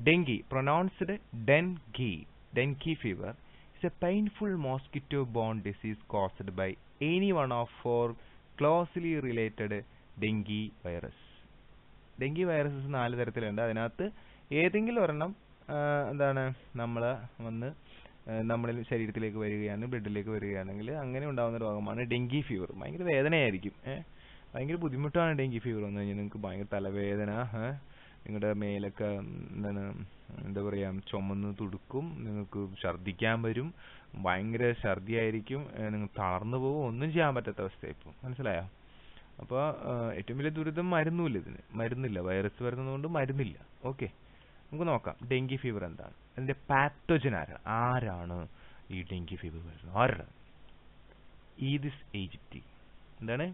Dengue, pronounced dengue, dengue fever, is a painful mosquito-borne disease caused by any one of 4 closely related dengue virus. Dengue viruses 4 തരത്തിലുണ്ട്. അതിനകത്ത് ഏതെങ്കിലും ഒരെണ്ണം എന്താണ് നമ്മളിൽ ശരീരത്തിലേക്ക് വരികയാണ്, ബ്ലഡിലേക്ക് വരികയാണെങ്കിൽ അങ്ങനെ ഉണ്ടാകുന്ന രോഗമാണ് ഡെങ്കി ഫീവർ. ഭയങ്കര വേദനയായിരിക്കും. ഭയങ്കര ബുദ്ധിമുട്ടാണ് ഡെങ്കി ഫീവർ വന്നു കഴിഞ്ഞാൽ. നിങ്ങൾക്ക് ഭയങ്കര തലവേദന, നിങ്ങളുടെ മേലൊക്കെ എന്താ പറയുക ചുമന്ന് തുടുക്കും, നിങ്ങൾക്ക് ഛർദ്ദിക്കാൻ വരും, ഭയങ്കര ഛർദിയായിരിക്കും, നിങ്ങൾ തളർന്നു പോകും, ഒന്നും ചെയ്യാൻ പറ്റാത്ത അവസ്ഥയായിപ്പോൾ. മനസ്സിലായോ? അപ്പോൾ ഏറ്റവും വലിയ ദുരിതം മരുന്നുമില്ല, ഇതിന് മരുന്നില്ല, വൈറസ് വരുന്നതുകൊണ്ട് മരുന്നില്ല. ഓക്കെ, നമുക്ക് നോക്കാം ഡെങ്കി ഫീവർ എന്താണ്, അതിൻ്റെ പാത്തോജൻ ആരാണ് ഈ ഡെങ്കി ഫീവർ വരുന്നത്? ആരാണ്? ഈഡിസ് ഈജിപ്തി. എന്താണ്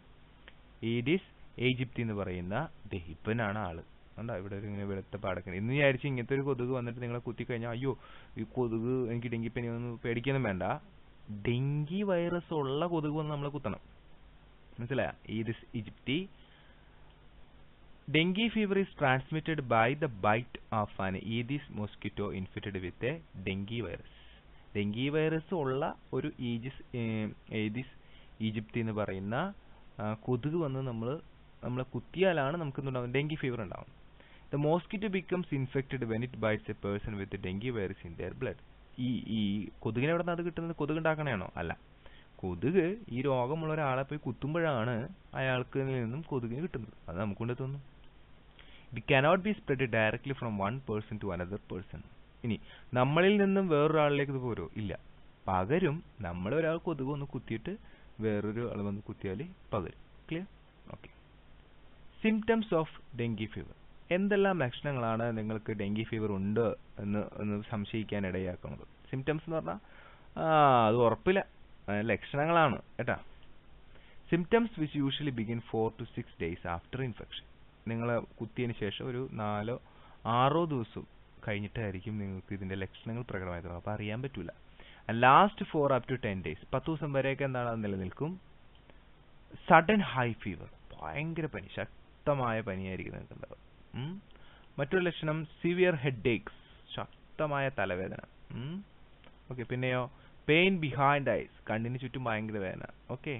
ഈഡിസ് ഈജിപ്തി എന്ന് പറയുന്ന ദഹിപ്പനാണ് ആള്. കണ്ടോ ഇവിടെ ഇങ്ങനെ വെളുത്ത പാടക്കണം. ഇന്ന് വിചാരിച്ച് ഇങ്ങനത്തെ ഒരു കൊതുക് വന്നിട്ട് നിങ്ങളെ കുത്തിക്കഴിഞ്ഞാൽ അയ്യോ ഈ കൊതുക് എനിക്ക് ഡെങ്കിപ്പനി ഒന്നും പേടിക്കൊന്നും വേണ്ട. ഡെങ്കി വൈറസ് ഉള്ള കൊതുക് വന്ന് നമ്മളെ കുത്തണം. മനസ്സിലായ? Aedes aegypti. Dengue fever is transmitted by the bite of an Aedes mosquito infected with a dengue virus. Dengue virus ഉള്ള ഒരു ഈഡിസ് ഈജിപ്തി എന്ന് പറയുന്ന കൊതുക് വന്ന് നമ്മളെ കുത്തിയാലാണ് നമുക്ക് എന്തുണ്ടാവും? ഡെങ്കി ഫീവർ ഉണ്ടാവും. The mosquito becomes infected when it bites a person with the dengue virus in their blood. ഈ കൊതുകിനെ എവിടെ നിന്നാണ് കിട്ടുന്നത്? കൊതുക് ഉണ്ടാക്കണേണോ? അല്ല. കൊതുക് ഈ രോഗമുള്ള ഒരാളെ പോയി കുത്തുമ്പോഴാണ് അയാൾക്ക് നിന്നും കൊതുകിന് കിട്ടുന്നത്. അത് നമുക്ക് കൊണ്ട് തോന്നും. It cannot be spread directly from one person to another person. ഇനി നമ്മളിൽ നിന്നും വേറൊരാളിലേക്ക് ഇത് പോരോ? ഇല്ല. പകരും ഒരാൾ കൊതുക് ഒന്ന് കുത്തിയിട്ട് വേറൊരു ആൾ വന്ന് കുത്തിയാൽ പകരും. Clear? Okay. Symptoms of dengue fever. എന്തെല്ലാം ലക്ഷണങ്ങളാണ് നിങ്ങൾക്ക് ഡെങ്കി ഫീവർ ഉണ്ട് എന്ന് സംശയിക്കാൻ ഇടയാക്കുന്നത്? സിംറ്റംസ് എന്ന് പറഞ്ഞാൽ അത് ഉറപ്പില്ല, ലക്ഷണങ്ങളാണ് കേട്ടാ. Symptoms which usually begin 4 to 6 days after infection. നിങ്ങൾ കുത്തിയതിന് ശേഷം ഒരു 4-6 ദിവസം കഴിഞ്ഞിട്ടായിരിക്കും നിങ്ങൾക്ക് ഇതിന്റെ ലക്ഷണങ്ങൾ പ്രകടമായി തുടങ്ങുക. അപ്പോൾ അറിയാൻ പറ്റൂല. ലാസ്റ്റ് 4 up to 10 days, 10 ദിവസം വരെയൊക്കെ എന്താണ് അത് നിലനിൽക്കും. സഡൻ ഹൈ ഫീവർ, ഭയങ്കര പനി, ശക്തമായ പനിയായിരിക്കും നിങ്ങൾക്ക് ഉണ്ടാവുക. മറ്റൊരു ലക്ഷണം സിവിയർ ഹെഡ് ഏക്സ്, ശക്തമായ തലവേദന. ഓക്കെ. പിന്നെയോ പെയിൻ ബിഹൈൻഡ് ഐസ്, കണ്ണിന് ചുറ്റും ഭയങ്കര വേദന. Okay.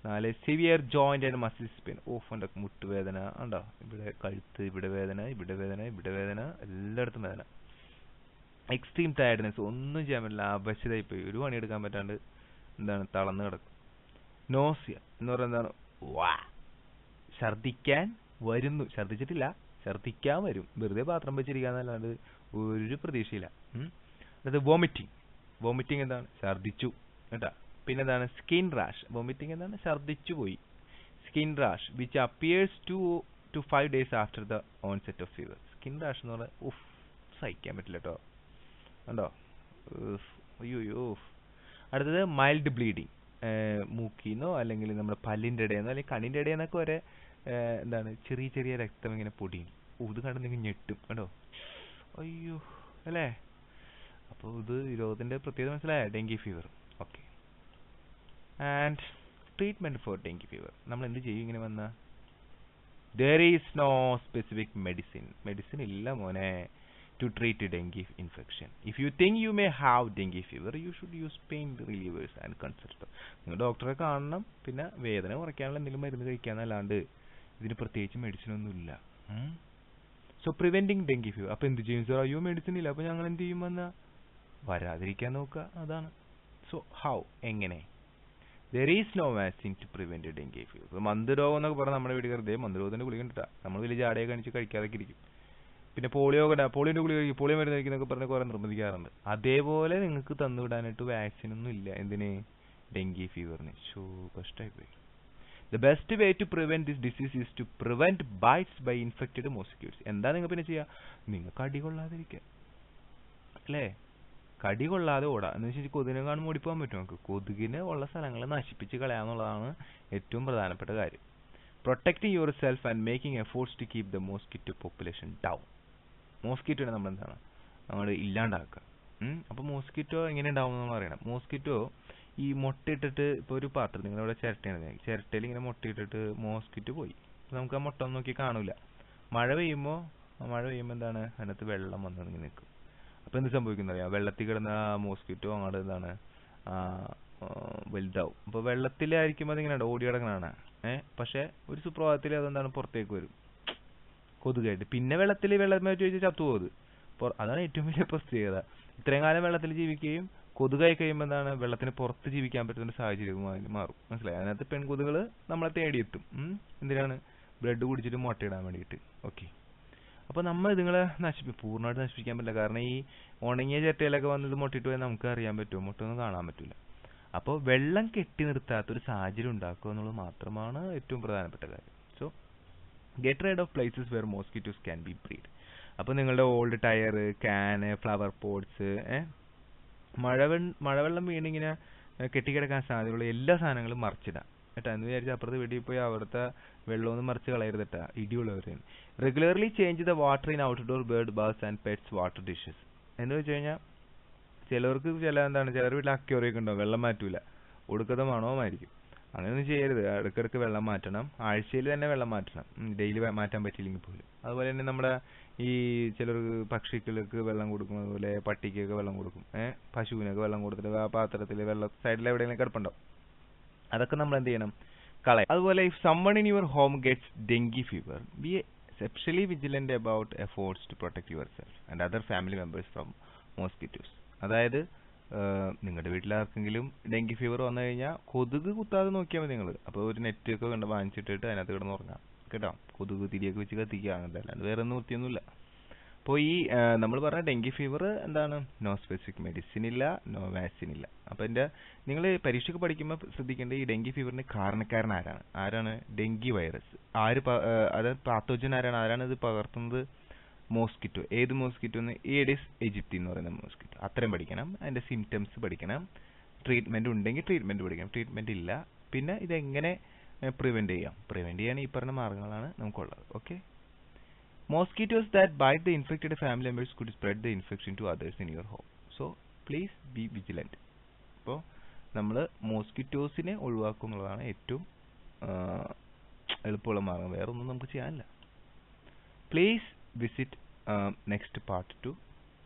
4 severe joint and muscles pain. എൻ്റെ മുട്ടുവേദന ഉണ്ടോ? ഇവിടെ കഴുത്ത്, ഇവിടെ വേദന, ഇവിടെ വേദന, ഇവിടെ വേദന, എല്ലായിടത്തും വേദന. എക്സ്ട്രീം ടയർഡ്നെസ്, ഒന്നും ചെയ്യാൻ പറ്റില്ല, അവശതയായിപ്പോയി, ഒരു പണിയെടുക്കാൻ പറ്റാണ്ട് എന്താണ് തളർന്ന് കിടക്കും. നോസിയ എന്ന് പറയുന്നത് എന്താണ്? ഛർദിക്കാൻ വരുന്നു, ഛർദിച്ചിട്ടില്ല, ഛർദിക്കാൻ വരും, വെറുതെ പാത്രം വെച്ചിരിക്കാന്നല്ലാണ്ട് ഒരു പ്രതീക്ഷയില്ല. അത് വോമിറ്റിംഗ് എന്താണ്? ഛർദിച്ചു കേട്ടാ. പിന്നെ എന്താണ്? Skin rash. വോമിറ്റിംഗ് എന്താണ്? ഛർദിച്ചു പോയി. Skin rash which appears 2 to 5 days after the onset of fever. Skin rash എന്ന് പറഞ്ഞാൽ സഹിക്കാൻ പറ്റില്ല കേട്ടോ. കണ്ടോ? അയ്യോ. അടുത്തത് മൈൽഡ് ബ്ലീഡിങ്. മൂക്കിന്നോ അല്ലെങ്കിൽ നമ്മുടെ പല്ലിൻ്റെ ഇടയെന്നോ അല്ലെങ്കിൽ കണ്ണിൻ്റെ ഇടയെന്നൊക്കെ വരെ എന്താണ് ചെറിയ ചെറിയ രക്തം ഇങ്ങനെ പൊടിയും. ഇത് കണ്ട് നിങ്ങൾ ഞെട്ടും കേട്ടോ. അയ്യോ അല്ലേ? അപ്പോൾ ഇത് രോഗത്തിൻ്റെ പ്രത്യേകത മനസ്സിലായ? Dengue fever. Okay. And treatment four dengue fever. നമ്മൾ എന്ത് ചെയ്യും ഇങ്ങനെ വന്നാൽ? there is no specific medicine ഇല്ല മോനെ to treat dengue infection. If you think you may have dengue fever, you should use pain relievers and consult. നിങ്ങൾ ഡോക്ടറെ കാണണം, പിന്നെ വേദന കുറയ്ക്കാനുള്ള എന്തെങ്കിലും മരുന്ന് കഴിക്കാന്നല്ലാണ്ട് ഇതിന് പ്രത്യേകിച്ച് മെഡിസിൻ ഒന്നുമില്ല. So preventing dengue fever. അപ്പോൾ എന്ത് ചെയ്യും സാർ? അയ്യോ മെഡിസിൻ ഇല്ല, അപ്പോൾ ഞങ്ങൾ എന്ത് ചെയ്യും? വന്നാൽ വരാതിരിക്കാൻ നോക്കുക, അതാണ്. സോ ഹൗ, എങ്ങനെ? there is no vaccine to prevent dengue fever. മന്ദരോഗം എന്നൊക്കെ പറഞ്ഞാൽ നമ്മുടെ വീട്ടിൽ കരുതേ മന്ദരോഗത്തിൻ്റെ ഗുളിക ഉണ്ടാ, നമ്മൾ വലിയ ജാടയെ കാണിച്ച് കഴിക്കാതൊക്കെ ഇരിക്കും. പിന്നെ പോളിയോൻ്റെ ഗുളിക കഴിക്കും, പോളിയോ മരുന്ന് കഴിക്കുന്നൊക്കെ പറഞ്ഞ് കുറേ നിർബന്ധിക്കാറുണ്ട്. അതേപോലെ നിങ്ങൾക്ക് തന്നുവിടാനായിട്ട് വാക്സിൻ ഒന്നും ഇല്ല. എന്തിന്? Dengue ഫീവറിന്. കഷ്ടമായിപ്പോയി. The best way to prevent this disease is to prevent bites by infected mosquitoes. എന്താ നിങ്ങൾ പിന്നെ ചെയ്യുക? നിങ്ങൾക്ക് അടി കൊള്ളാതിരിക്കുക അല്ലേ? കടി കൊള്ളാതെ ഓടാ എന്ന് വെച്ചാൽ കൊതുകിനെ കാണുമ്പോൾ ഓടിപ്പോകാൻ പറ്റും നമുക്ക്. കൊതുകിന് ഉള്ള സ്ഥലങ്ങളെ നശിപ്പിച്ച് കളയാന്നുള്ളതാണ് ഏറ്റവും പ്രധാനപ്പെട്ട കാര്യം. Protecting your self and making efforts to keep the mosquito population down. മോസ്കിറ്റോനെ നമ്മൾ എന്താണ് നമ്മൾ ഇല്ലാണ്ടാക്കുക. അപ്പോൾ മോസ്കിറ്റോ എങ്ങനെ ഉണ്ടാവും എന്ന് അറിയണം. മോസ്കിറ്റോ ഈ മുട്ടയിട്ടിട്ട് ഇപ്പോൾ ഒരു പാത്രം നിങ്ങളിവിടെ ചിരട്ടയാണ്, ചിരട്ടയിൽ ഇങ്ങനെ മുട്ടയിട്ടിട്ട് മോസ്കിറ്റോ പോയി, നമുക്ക് ആ മുട്ട ഒന്നും നോക്കി കാണൂല. മഴ പെയ്യുമ്പോൾ എന്താണ് അതിനകത്ത് വെള്ളം വന്ന് ഇങ്ങനെ നിൽക്കും. അപ്പോൾ എന്ത് സംഭവിക്കുന്ന അറിയാം, വെള്ളത്തിൽ കിടന്ന മോസ്കിറ്റോ അങ്ങോട്ട് എന്താണ് വലുതാവും. അപ്പോൾ വെള്ളത്തിലായിരിക്കും അതിങ്ങനെ ഓടി കിടക്കണതാണ്. പക്ഷെ ഒരു സുപ്രഭാതത്തിൽ അതെന്താണ് പുറത്തേക്ക് വരും കൊതുകായിട്ട്. പിന്നെ വെള്ളം ചോദിച്ചാൽ ചത്തുപോകും. അതാണ് ഏറ്റവും വലിയ പ്രത്യേകത. ഇത്രയും കാലം വെള്ളത്തിൽ ജീവിക്കുകയും കൊതുകായി കഴിയുമ്പോൾ എന്താണ് വെള്ളത്തിന് പുറത്ത് ജീവിക്കാൻ പറ്റുന്ന സാഹചര്യമായി മാറും. മനസ്സിലായി? അതിനകത്ത് പെൺകൊതുകൾ നമ്മളെ തേടിയെത്തും. എന്തിനാണ്? ബ്ലഡ് കുടിച്ചിട്ട് മുട്ടയിടാൻ വേണ്ടിയിട്ട്. ഓക്കെ. അപ്പോൾ നമ്മൾ ഇതുങ്ങളെ പൂർണ്ണമായിട്ട് നശിപ്പിക്കാൻ പറ്റില്ല. കാരണം ഈ ഉണങ്ങിയ ചിരട്ടയിലൊക്കെ വന്നത് മുട്ടയിട്ട് പോയാൽ നമുക്ക് അറിയാൻ പറ്റുമോ? മുട്ടൊന്നും കാണാൻ പറ്റില്ല. അപ്പോൾ വെള്ളം കെട്ടി നിർത്താത്തൊരു സാഹചര്യം ഉണ്ടാക്കുക എന്നുള്ളത് മാത്രമാണ് ഏറ്റവും പ്രധാനപ്പെട്ട കാര്യം. So get rid of places where mosquitoes can be breed. അപ്പോൾ നിങ്ങളുടെ old tyre, can, flower pots, മഴവെള്ളം വീണിങ്ങനെ കെട്ടിക്കിടക്കാൻ സാധ്യതയുള്ള എല്ലാ സാധനങ്ങളും മറിച്ചിടാം കേട്ടോ. എന്ന് വിചാരിച്ചാൽ അപ്പുറത്ത് വീട്ടിൽ പോയി അവിടുത്തെ വെള്ളമൊന്നും മറിച്ച് കളയരുത് കേട്ടോ, ഇടിയുള്ളവരെയാണ്. Regularly change the water in outdoor bird baths and pets water dishes. എന്ന് വെച്ച് കഴിഞ്ഞാൽ ചിലവർക്ക് ചിലർ വീട്ടിൽ അക്വേറിയൊക്കെ ഉണ്ടാവും, വെള്ളം മാറ്റൂല, ഒടുക്കത്തെ മണവുമായിരിക്കും. അങ്ങനെയൊന്നും ചെയ്യരുത്. ഇടയ്ക്കിടയ്ക്ക് വെള്ളം മാറ്റണം. ആഴ്ചയിൽ തന്നെ വെള്ളം മാറ്റണം, ഡെയിലി മാറ്റാൻ പറ്റില്ലെങ്കിൽ പോലും. അതുപോലെ തന്നെ നമ്മുടെ ഈ ചിലർക്ക് പക്ഷികൾക്ക് വെള്ളം കൊടുക്കും, അതുപോലെ പട്ടിക്കൊക്കെ വെള്ളം കൊടുക്കും, പശുവിനൊക്കെ വെള്ളം കൊടുത്തിട്ട് ആ പാത്രത്തിൽ വെള്ളം സൈഡിൽ എവിടെയെങ്കിലും കിടപ്പുണ്ടാവും, അതൊക്കെ നമ്മൾ എന്ത് ചെയ്യണം? കളയാം. അതുപോലെ if someone in your home gets dengue fever, be exceptionally vigilant about efforts to protect your self and other family members from mosquitoes. അതായത് നിങ്ങളുടെ വീട്ടിലാർക്കെങ്കിലും ഡെങ്കി ഫീവർ വന്നു കഴിഞ്ഞാൽ കൊതുക് കുത്താതെ നോക്കിയാൽ മതി നിങ്ങൾ. അപ്പോൾ ഒരു നെറ്റൊക്കെ കണ്ട് വാങ്ങിച്ചിട്ടിട്ട് അതിനകത്ത് കിടന്ന് ഉറങ്ങാം കേട്ടോ. കൊതുക് തിരിയൊക്കെ വെച്ച് കത്തിക്കുക, അങ്ങനത്തെ അല്ലാണ്ട് വേറെ ഒന്നും വൃത്തിയൊന്നുമില്ല. അപ്പോൾ ഈ നമ്മൾ പറഞ്ഞ ഡെങ്കി ഫീവർ എന്താണ്? നോ സ്പെസിഫിക് മെഡിസിൻ ഇല്ല, നോ വാക്സിൻ ഇല്ല. അപ്പോൾ നിങ്ങൾ പരീക്ഷയ്ക്ക് പഠിക്കുമ്പോൾ ശ്രദ്ധിക്കേണ്ട ഈ ഡെങ്കി ഫീവറിന് കാരണക്കാരൻ ആരാണ്? Dengue virus. അതായത് പാത്തോജൻ ആരാണ് ഇത് പകർത്തുന്നത്? മോസ്കിറ്റോ. ഏത് മോസ്കിറ്റോ? ഏഡിസ് ഈജിപ്തി എന്ന് പറയുന്ന മോസ്കിറ്റോ. അത്രയും പഠിക്കണം. അതിന്റെ സിംറ്റംസ് പഠിക്കണം. ട്രീറ്റ്മെന്റ് ഉണ്ടെങ്കിൽ ട്രീറ്റ്മെന്റ് പഠിക്കണം. ട്രീറ്റ്മെന്റ് ഇല്ല പിന്നെ ഇതെങ്ങനെ പ്രിവെന്റ് ചെയ്യാൻ ഈ പറഞ്ഞ മാർഗങ്ങളാണ് നമുക്കുള്ളത്. Okay. Mosquitoes that bite the infected family members could spread the infection to others in your home. So please be vigilant. അപ്പോൾ നമ്മൾ മോസ്കിറ്റോസിനെ ഒഴിവാക്കുക എന്നുള്ളതാണ് ഏറ്റവും എളുപ്പമുള്ള മാർഗം. വേറെ ഒന്നും നമുക്ക് ചെയ്യാനില്ല. Please visit next part to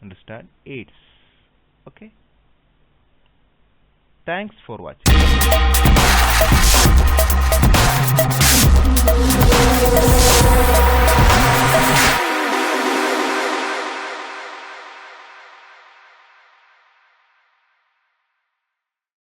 understand AIDS. Okay, thanks for watching.